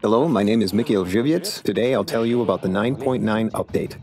Hello, my name is Mikhail Zhivets. Today I'll tell you about the 9.9 update.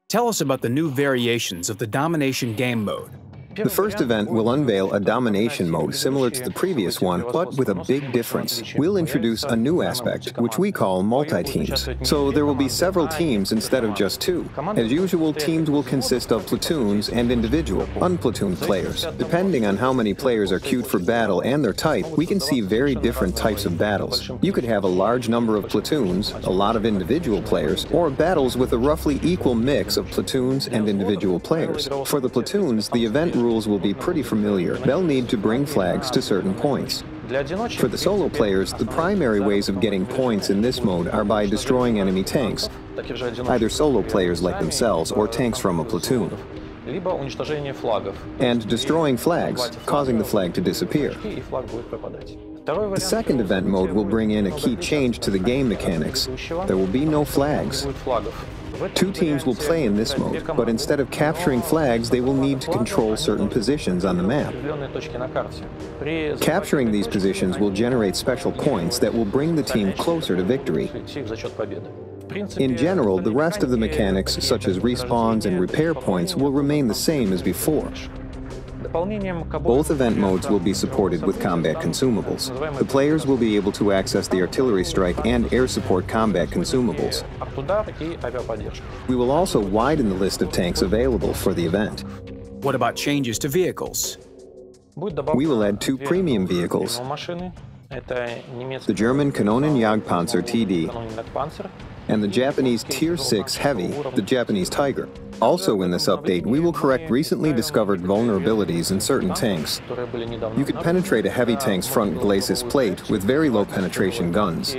Tell us about the new variations of the Domination game mode. The first event will unveil a domination mode similar to the previous one, but with a big difference. We'll introduce a new aspect, which we call multi-teams. So there will be several teams instead of just two. As usual, teams will consist of platoons and individual, unplatooned players. Depending on how many players are queued for battle and their type, we can see very different types of battles. You could have a large number of platoons, a lot of individual players, or battles with a roughly equal mix of platoons and individual players. For the platoons, the event rules will be pretty familiar. They'll need to bring flags to certain points. For the solo players, the primary ways of getting points in this mode are by destroying enemy tanks, either solo players like themselves or tanks from a platoon, and destroying flags, causing the flag to disappear. The second event mode will bring in a key change to the game mechanics. There will be no flags. Two teams will play in this mode, but instead of capturing flags, they will need to control certain positions on the map. Capturing these positions will generate special points that will bring the team closer to victory. In general, the rest of the mechanics, such as respawns and repair points, will remain the same as before. Both event modes will be supported with combat consumables. The players will be able to access the artillery strike and air support combat consumables. We will also widen the list of tanks available for the event. What about changes to vehicles? We will add two premium vehicles, the German Kanonenjagdpanzer TD and the Japanese Tier 6 Heavy, the Japanese Tiger. Also in this update, we will correct recently discovered vulnerabilities in certain tanks. You could penetrate a heavy tank's front glacis plate with very low penetration guns.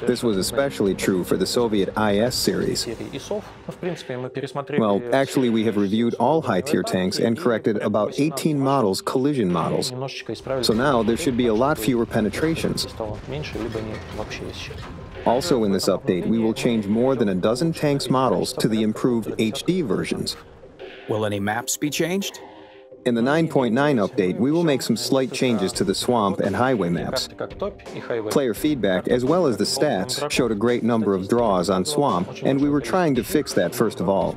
This was especially true for the Soviet IS series. Well, actually we have reviewed all high-tier tanks and corrected about 18 models, collision models. So now there should be a lot fewer penetrations. Also in this update, we will change more than a dozen tanks models to the improved HD versions. Will any maps be changed? In the 9.9 update, we will make some slight changes to the swamp and highway maps. Player feedback, as well as the stats, showed a great number of draws on swamp, and we were trying to fix that first of all.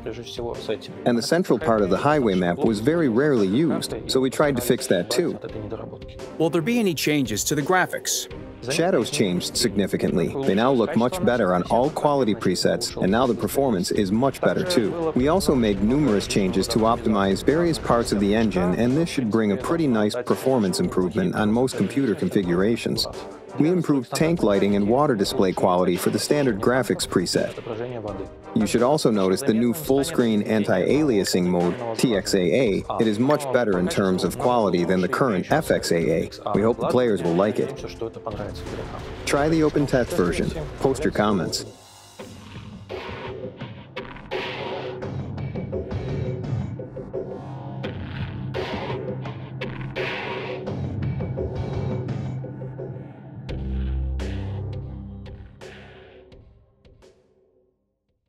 And the central part of the highway map was very rarely used, so we tried to fix that too. Will there be any changes to the graphics? Shadows changed significantly. They now look much better on all quality presets, and now the performance is much better too. We also made numerous changes to optimize various parts of the engine, and this should bring a pretty nice performance improvement on most computer configurations. We improved tank lighting and water display quality for the standard graphics preset. You should also notice the new full-screen anti-aliasing mode, TXAA. It is much better in terms of quality than the current FXAA. We hope the players will like it. Try the open test version. Post your comments.